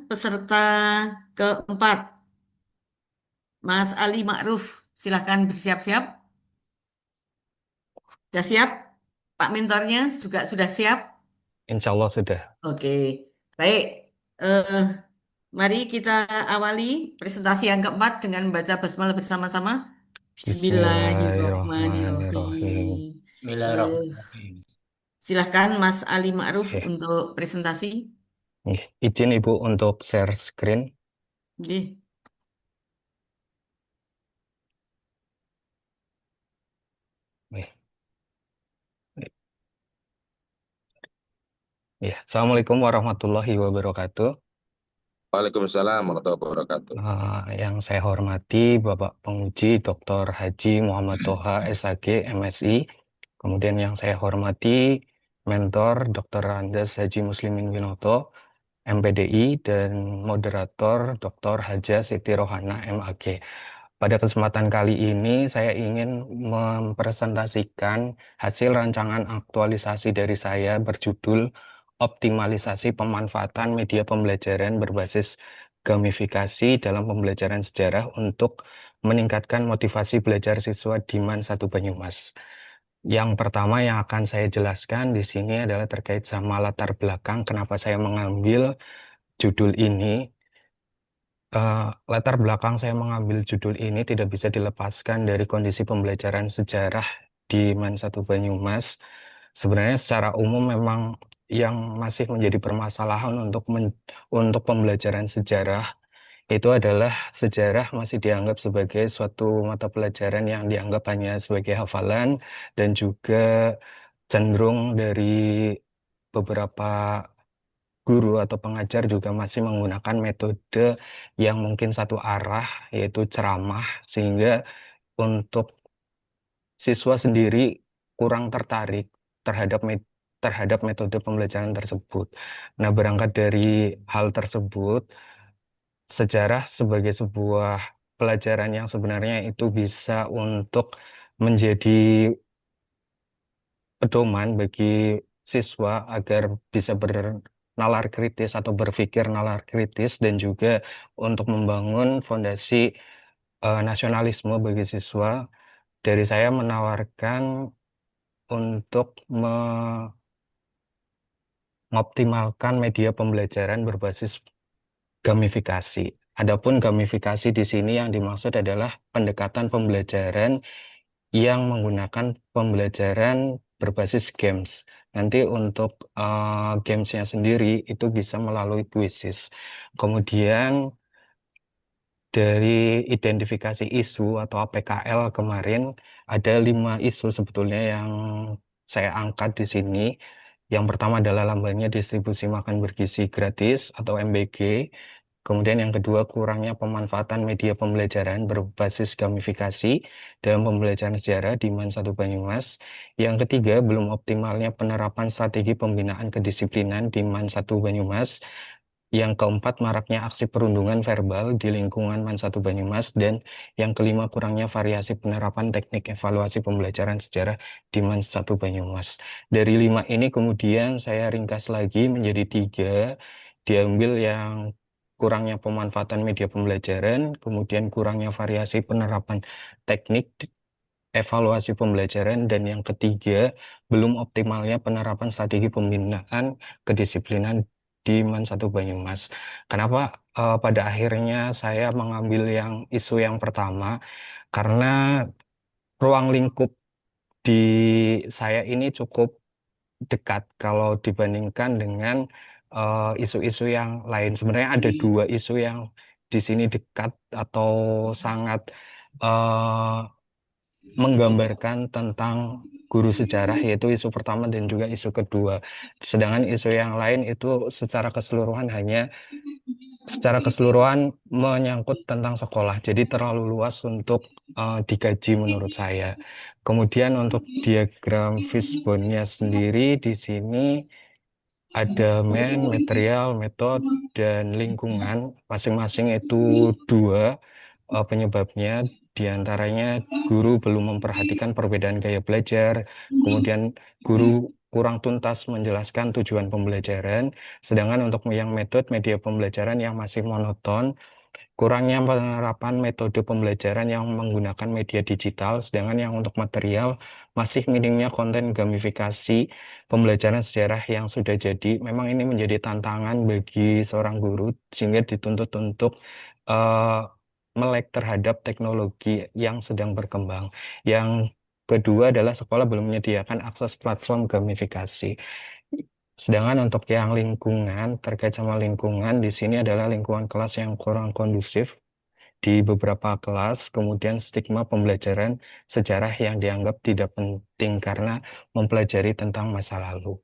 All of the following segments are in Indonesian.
peserta keempat, Mas Ali Ma'ruf. Silahkan bersiap-siap. Sudah siap? Pak mentornya juga sudah siap? Insya Allah sudah. Oke, baik. Eh, Mari kita awali presentasi yang keempat dengan membaca basmalah bersama-sama. Bismillahirrahmanirrahim. Bismillahirrahmanirrahim. Eh, Bismillahirrahmanirrahim. Silahkan Mas Ali Ma'ruf Oke. untuk presentasi. Izin Ibu untuk share screen. Oke. Oke. Ya. Assalamualaikum warahmatullahi wabarakatuh. Waalaikumsalam warahmatullahi wabarakatuh. Yang saya hormati Bapak Penguji Dr. Haji Muhammad Toha SAG MSI. Kemudian yang saya hormati Mentor Dr. Andes Haji Muslimin Winoto MPDI dan moderator Dr. Haja Siti Rohana MAG. Pada kesempatan kali ini saya ingin mempresentasikan hasil rancangan aktualisasi dari saya berjudul Optimalisasi Pemanfaatan Media Pembelajaran Berbasis Gamifikasi dalam Pembelajaran Sejarah untuk meningkatkan motivasi belajar siswa di MAN 1 Banyumas. Yang pertama yang akan saya jelaskan di sini adalah terkait sama latar belakang kenapa saya mengambil judul ini. Latar belakang saya mengambil judul ini tidak bisa dilepaskan dari kondisi pembelajaran sejarah di MAN 1 Banyumas. Sebenarnya secara umum memang yang masih menjadi permasalahan untuk pembelajaran sejarah itu adalah sejarah masih dianggap sebagai suatu mata pelajaran yang dianggap hanya sebagai hafalan dan juga cenderung dari beberapa guru atau pengajar juga masih menggunakan metode yang mungkin satu arah, yaitu ceramah, sehingga untuk siswa sendiri kurang tertarik terhadap terhadap metode pembelajaran tersebut. Nah, berangkat dari hal tersebut, sejarah sebagai sebuah pelajaran yang sebenarnya itu bisa untuk menjadi pedoman bagi siswa agar bisa bernalar kritis atau berpikir nalar kritis dan juga untuk membangun fondasi nasionalisme bagi siswa. Dari saya menawarkan untuk mengoptimalkan media pembelajaran berbasis gamifikasi. Adapun gamifikasi di sini yang dimaksud adalah pendekatan pembelajaran yang menggunakan pembelajaran berbasis games. Nanti untuk gamesnya sendiri itu bisa melalui quizzes. Kemudian dari identifikasi isu atau APKL kemarin ada 5 isu sebetulnya yang saya angkat di sini. Yang pertama adalah lambannya distribusi makan bergizi gratis atau MBG. Kemudian yang kedua, kurangnya pemanfaatan media pembelajaran berbasis gamifikasi dalam pembelajaran sejarah di MAN 1 Banyumas. Yang ketiga, belum optimalnya penerapan strategi pembinaan kedisiplinan di MAN 1 Banyumas. Yang keempat, maraknya aksi perundungan verbal di lingkungan MAN 1 Banyumas. Dan yang kelima, kurangnya variasi penerapan teknik evaluasi pembelajaran sejarah di MAN 1 Banyumas. Dari 5 ini kemudian saya ringkas lagi menjadi 3, diambil yang kurangnya pemanfaatan media pembelajaran, kemudian kurangnya variasi penerapan teknik evaluasi pembelajaran, dan yang ketiga, belum optimalnya penerapan strategi pembinaan kedisiplinan di MAN 1 Banyumas. Kenapa pada akhirnya saya mengambil yang isu yang pertama? Karena ruang lingkup di saya ini cukup dekat kalau dibandingkan dengan isu-isu yang lain. Sebenarnya ada 2 isu yang di sini dekat atau sangat eh, menggambarkan tentang guru sejarah, yaitu isu pertama dan juga isu kedua. Sedangkan isu yang lain itu secara keseluruhan menyangkut tentang sekolah. Jadi terlalu luas untuk dikaji menurut saya. Kemudian untuk diagram fishbone-nya sendiri di sini ada material, metode, dan lingkungan. Masing-masing itu 2 penyebabnya. Di antaranya guru belum memperhatikan perbedaan gaya belajar, kemudian guru kurang tuntas menjelaskan tujuan pembelajaran, sedangkan untuk yang metode media pembelajaran yang masih monoton, kurangnya penerapan metode pembelajaran yang menggunakan media digital, sedangkan yang untuk material masih minimnya konten gamifikasi pembelajaran sejarah yang sudah jadi. Memang ini menjadi tantangan bagi seorang guru, sehingga dituntut untuk eh, melek terhadap teknologi yang sedang berkembang. Yang kedua adalah sekolah belum menyediakan akses platform gamifikasi. Sedangkan untuk yang lingkungan, terkait sama lingkungan, di sini adalah lingkungan kelas yang kurang kondusif di beberapa kelas, kemudian stigma pembelajaran sejarah yang dianggap tidak penting karena mempelajari tentang masa lalu.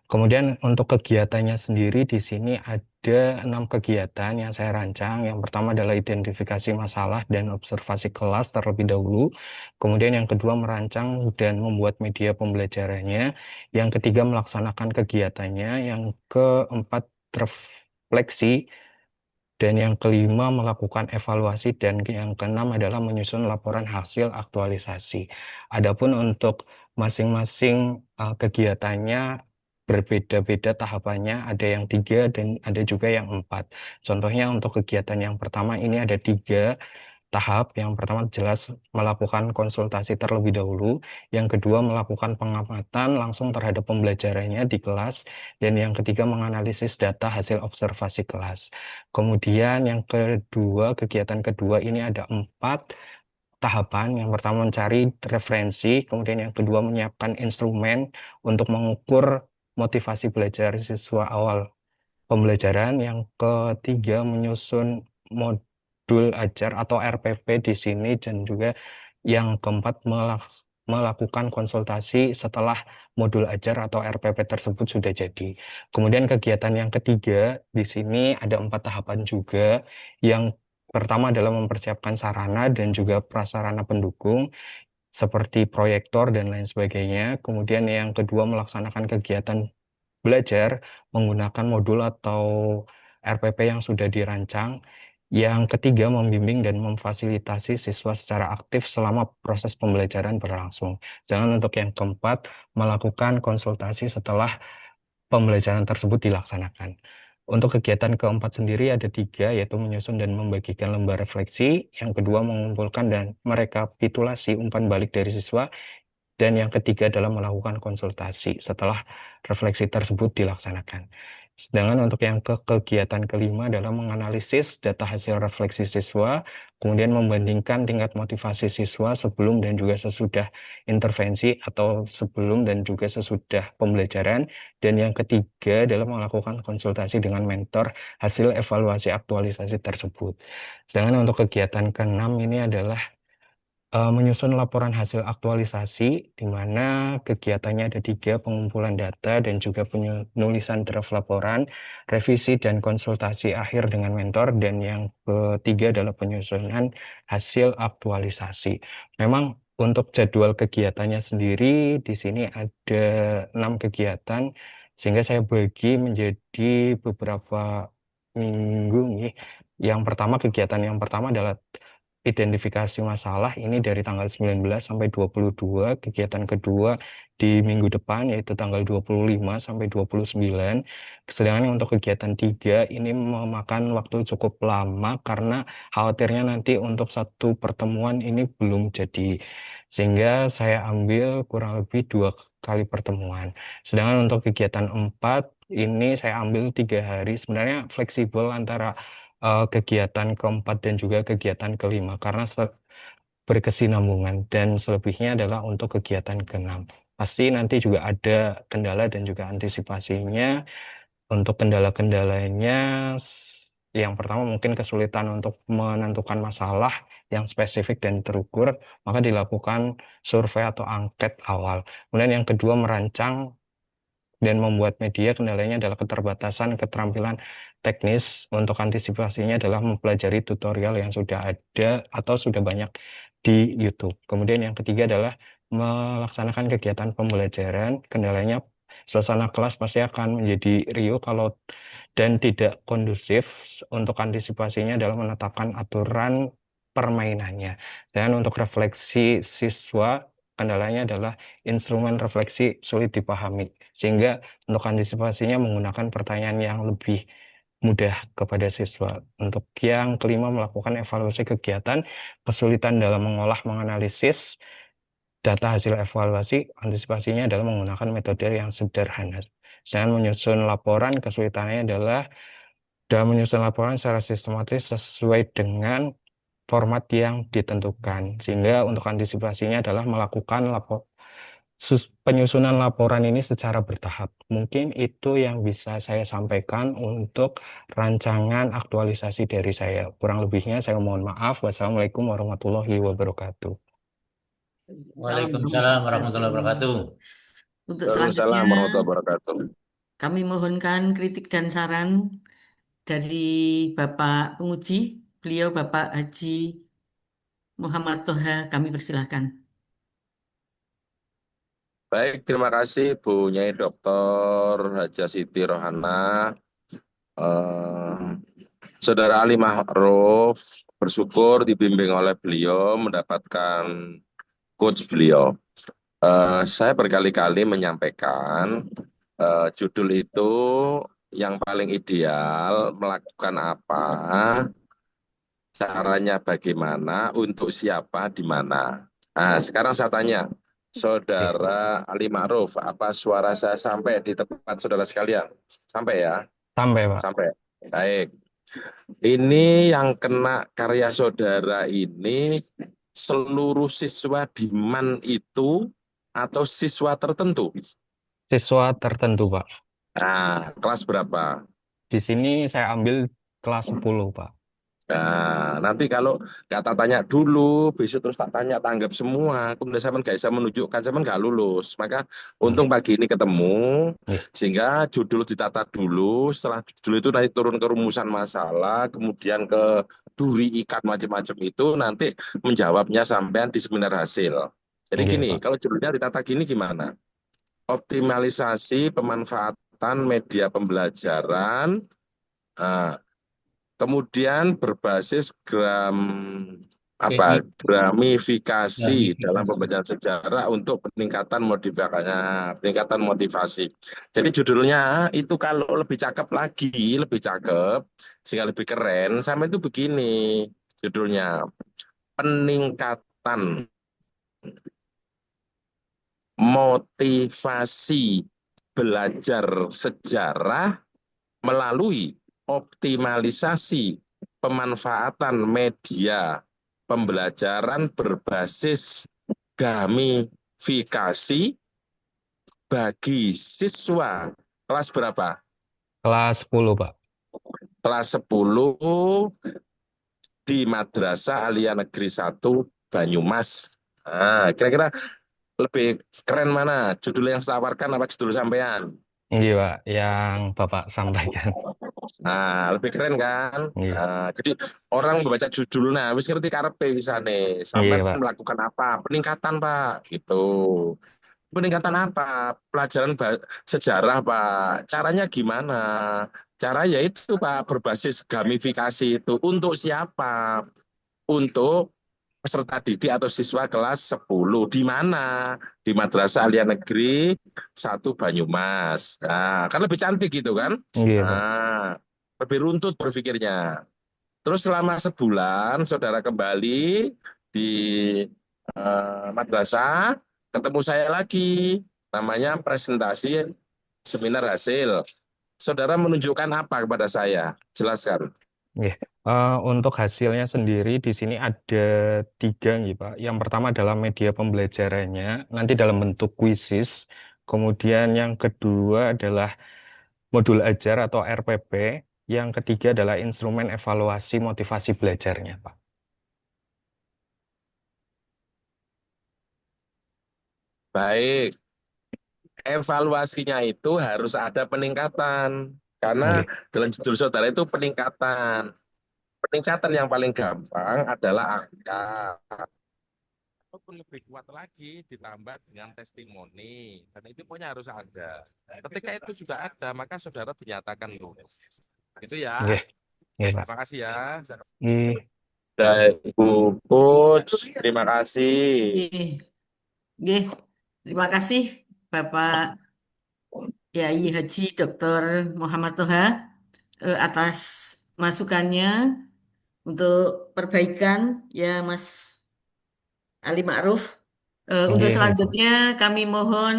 Kemudian untuk kegiatannya sendiri di sini ada 6 kegiatan yang saya rancang. Yang pertama adalah identifikasi masalah dan observasi kelas terlebih dahulu. Kemudian yang kedua merancang dan membuat media pembelajarannya. Yang ketiga melaksanakan kegiatannya. Yang keempat refleksi. Dan yang kelima melakukan evaluasi. Dan yang keenam adalah menyusun laporan hasil aktualisasi. Adapun untuk masing-masing kegiatannya berbeda-beda tahapannya, ada yang 3 dan ada juga yang 4. Contohnya untuk kegiatan yang pertama ini ada 3 tahap. Yang pertama jelas melakukan konsultasi terlebih dahulu, yang kedua melakukan pengamatan langsung terhadap pembelajarannya di kelas, dan yang ketiga menganalisis data hasil observasi kelas. Kemudian yang kedua, kegiatan kedua ini ada 4 tahapan. Yang pertama mencari referensi, kemudian yang kedua menyiapkan instrumen untuk mengukur motivasi belajar siswa awal pembelajaran, yang ketiga menyusun modul ajar atau RPP di sini, dan juga yang keempat melakukan konsultasi setelah modul ajar atau RPP tersebut sudah jadi. Kemudian kegiatan yang ketiga di sini ada 4 tahapan juga. Yang pertama adalah mempersiapkan sarana dan juga prasarana pendukung seperti proyektor dan lain sebagainya. Kemudian yang kedua melaksanakan kegiatan belajar menggunakan modul atau RPP yang sudah dirancang. Yang ketiga, membimbing dan memfasilitasi siswa secara aktif selama proses pembelajaran berlangsung. Jangan untuk yang keempat, melakukan konsultasi setelah pembelajaran tersebut dilaksanakan. Untuk kegiatan keempat sendiri ada 3, yaitu menyusun dan membagikan lembar refleksi. Yang kedua, mengumpulkan dan merekapitulasi umpan balik dari siswa. Dan yang ketiga adalah melakukan konsultasi setelah refleksi tersebut dilaksanakan. Sedangkan untuk yang kegiatan kelima adalah menganalisis data hasil refleksi siswa, kemudian membandingkan tingkat motivasi siswa sebelum dan juga sesudah intervensi atau sebelum dan juga sesudah pembelajaran. Dan yang ketiga adalah melakukan konsultasi dengan mentor hasil evaluasi aktualisasi tersebut. Sedangkan untuk kegiatan keenam ini adalah menyusun laporan hasil aktualisasi, di mana kegiatannya ada 3, pengumpulan data dan juga penulisan draft laporan, revisi dan konsultasi akhir dengan mentor, dan yang ketiga adalah penyusunan hasil aktualisasi. Memang untuk jadwal kegiatannya sendiri, di sini ada 6 kegiatan, sehingga saya bagi menjadi beberapa minggu nih. Yang pertama, kegiatan yang pertama adalah identifikasi masalah, ini dari tanggal 19 sampai 22. Kegiatan kedua di minggu depan yaitu tanggal 25 sampai 29. Sedangkan untuk kegiatan 3 ini memakan waktu cukup lama karena khawatirnya nanti untuk satu pertemuan ini belum jadi. Sehingga saya ambil kurang lebih 2 kali pertemuan. Sedangkan untuk kegiatan 4 ini saya ambil 3 hari. Sebenarnya fleksibel antara kegiatan keempat dan juga kegiatan kelima karena berkesinambungan, dan selebihnya adalah untuk kegiatan keenam. Pasti nanti juga ada kendala dan juga antisipasinya. Untuk kendala-kendalanya, yang pertama mungkin kesulitan untuk menentukan masalah yang spesifik dan terukur, maka dilakukan survei atau angket awal. Kemudian yang kedua merancang dan membuat media, kendalanya adalah keterbatasan keterampilan teknis. Untuk antisipasinya adalah mempelajari tutorial yang sudah ada atau sudah banyak di YouTube. Kemudian yang ketiga adalah melaksanakan kegiatan pembelajaran, kendalanya suasana kelas pasti akan menjadi riuh kalau dan tidak kondusif. Untuk antisipasinya adalah menetapkan aturan permainannya. Dan untuk refleksi siswa kendalanya adalah instrumen refleksi sulit dipahami. Sehingga untuk antisipasinya menggunakan pertanyaan yang lebih mudah kepada siswa. Untuk yang kelima, melakukan evaluasi kegiatan, kesulitan dalam mengolah, menganalisis data hasil evaluasi, antisipasinya adalah menggunakan metode yang sederhana. Dengan menyusun laporan, kesulitannya adalah dalam menyusun laporan secara sistematis sesuai dengan format yang ditentukan. Sehingga untuk antisipasinya adalah melakukan penyusunan laporan ini secara bertahap. Mungkin itu yang bisa saya sampaikan untuk rancangan aktualisasi dari saya. Kurang lebihnya saya mohon maaf. Wassalamualaikum warahmatullahi wabarakatuh. Waalaikumsalam warahmatullahi wabarakatuh. Untuk selanjutnya, Waalaikumsalam warahmatullahi wabarakatuh. kami mohonkan kritik dan saran dari Bapak penguji, beliau Bapak Haji Muhammad Toha, kami persilahkan. Baik, terima kasih Bu Nyai Dr. Haja Siti Rohana. Eh, Saudara Ali Ma'ruf bersyukur dibimbing oleh beliau mendapatkan coach beliau. Saya berkali-kali menyampaikan judul itu yang paling ideal melakukan apa, caranya bagaimana, untuk siapa, di mana. Nah, sekarang saya tanya, Saudara Ali Ma'ruf, apa suara saya sampai di tempat saudara sekalian? Sampai ya? Sampai, Pak. Sampai. Baik. Ini yang kena karya saudara ini seluruh siswa di MAN itu atau siswa tertentu? Siswa tertentu, Pak. Nah, kelas berapa? Di sini saya ambil kelas 10, Pak. Nah, nanti kalau nggak tak tanya dulu, besok terus tak tanya tanggap semua, kemudian saya nggak bisa menunjukkan, saya nggak lulus. Maka untung pagi ini ketemu, Nggih. sehingga judul ditata dulu, setelah judul itu nanti turun ke rumusan masalah, kemudian ke duri ikat macam-macam itu, nanti menjawabnya sampean di seminar hasil. Jadi Nggih, gini, Pak. kalau judulnya ditata gini gimana? Optimalisasi pemanfaatan media pembelajaran, eh, kemudian berbasis Jadi, gramifikasi dalam klarifikasi. pembelajaran sejarah untuk peningkatan motivasi. Jadi judulnya itu kalau lebih cakep lagi, lebih cakep, sehingga lebih keren, sama itu begini judulnya, peningkatan motivasi belajar sejarah melalui optimalisasi pemanfaatan media pembelajaran berbasis gamifikasi bagi siswa kelas berapa? Kelas 10, Pak. Kelas 10 di Madrasah Aliyah Negeri 1 Banyumas. Nah, kira-kira lebih keren mana? Judul yang saya tawarkan apa judul sampean? Nggih, Pak. Yang Bapak sampaikan. Nah, lebih keren kan? Nggih. Nah, jadi orang membaca judulnya, wis ngerti karepe wisane. Nggih, Sampai Pak. melakukan apa? Peningkatan, Pak. Gitu. Peningkatan apa? Pelajaran sejarah, Pak. Caranya gimana? Cara yaitu, Pak, berbasis gamifikasi itu. Untuk siapa? Untuk peserta didik atau siswa kelas 10. Di mana? Di Madrasah Aliyah Negeri 1 Banyumas. Nah, kan lebih cantik gitu kan? Nggih, Pak. Nah, lebih runtut berpikirnya. Terus selama sebulan saudara kembali di madrasah, ketemu saya lagi. Namanya presentasi seminar hasil. Saudara menunjukkan apa kepada saya? Jelaskan. Nggih. Untuk hasilnya sendiri di sini ada 3 nih, Pak. Yang pertama adalah media pembelajarannya, nanti dalam bentuk kuisis. Kemudian yang kedua adalah modul ajar atau RPP. Yang ketiga adalah instrumen evaluasi motivasi belajarnya, Pak. Baik, evaluasinya itu harus ada peningkatan. Karena Nggih. dalam judul saudara itu peningkatan. Peningkatan yang paling gampang adalah angka. Ataupun lebih kuat lagi ditambah dengan testimoni. Dan itu pokoknya harus ada. Ketika itu sudah ada, maka saudara dinyatakan lulus. Itu ya. Nggih. Nggih, Pak. Terima kasih ya. Nggih. Dan Bu Coach, terima kasih. Ih, Nggih, terima kasih Bapak Yai Haji Dr. Muhammad Toha atas masukannya untuk perbaikan ya Mas Ali Ma'ruf. Untuk Nggih, Ibu. selanjutnya kami mohon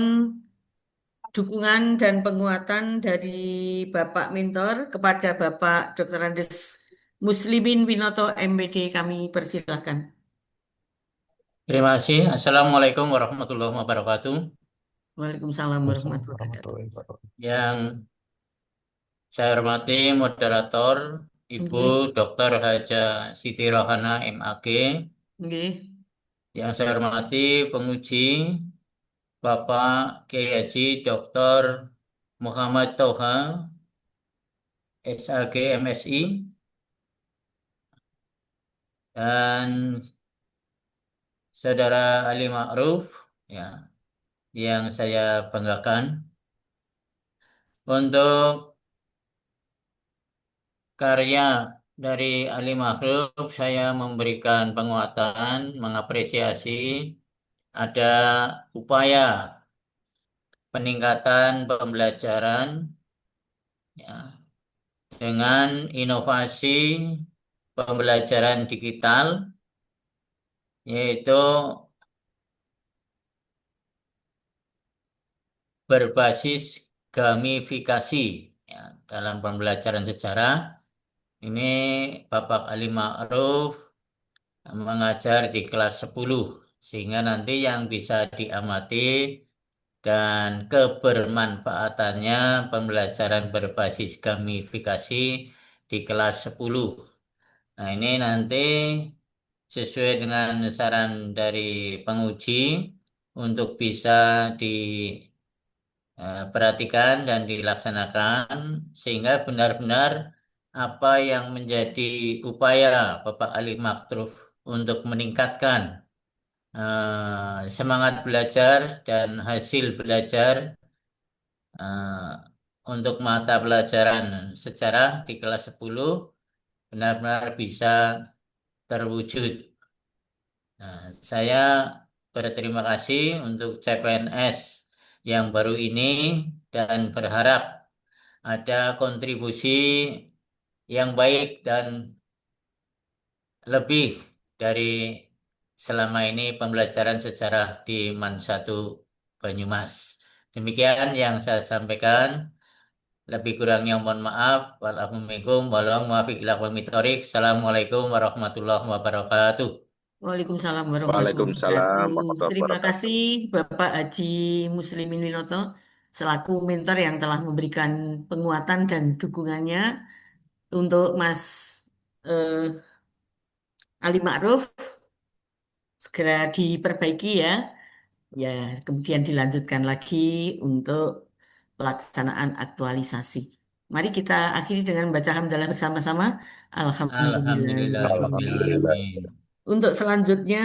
dukungan dan penguatan dari Bapak Mentor kepada Bapak Dr. Andes Muslimin Winoto MPD kami persilakan. Terima kasih. Assalamualaikum warahmatullahi wabarakatuh. Waalaikumsalam Assalamualaikum warahmatullahi wabarakatuh. warahmatullahi wabarakatuh. Yang saya hormati moderator Ibu Nggih, Dr. Haja Siti Rohana MAG. nggih, Yang saya hormati penguji Bapak Kiai Haji Dr. Muhammad Toha SAG MSI dan Saudara Ali Ma'ruf ya yang saya banggakan untuk karya dari Ali Makhluk, saya memberikan penguatan, mengapresiasi ada upaya peningkatan pembelajaran ya, dengan inovasi pembelajaran digital, yaitu berbasis gamifikasi ya, dalam pembelajaran sejarah. Ini Bapak Ali Ma'ruf mengajar di kelas 10 sehingga nanti yang bisa diamati dan kebermanfaatannya pembelajaran berbasis gamifikasi di kelas 10. Nah, ini nanti sesuai dengan saran dari penguji untuk bisa diperhatikan dan dilaksanakan sehingga benar-benar apa yang menjadi upaya Bapak Ali Maktruf untuk meningkatkan semangat belajar dan hasil belajar eh, untuk mata pelajaran sejarah di kelas 10 benar-benar bisa terwujud. Nah, saya berterima kasih untuk CPNS yang baru ini dan berharap ada kontribusi yang baik dan lebih dari selama ini pembelajaran sejarah di MAN 1 Banyumas. Demikian yang saya sampaikan. Lebih kurangnya mohon maaf. Wassalamualaikum Assalamualaikum warahmatullahi wabarakatuh. Waalaikumsalam warahmatullahi Waalaikumsalam wabarakatuh. warahmatullahi Terima wabarakatuh. kasih Bapak Haji Muslimin Winoto selaku mentor yang telah memberikan penguatan dan dukungannya untuk Mas eh, Ali Ma'ruf segera diperbaiki ya. Ya, kemudian dilanjutkan lagi untuk pelaksanaan aktualisasi. Mari kita akhiri dengan baca hamdalah bersama-sama. Alhamdulillah. Alhamdulillahirabbil Alhamdulillah. alamin. Untuk selanjutnya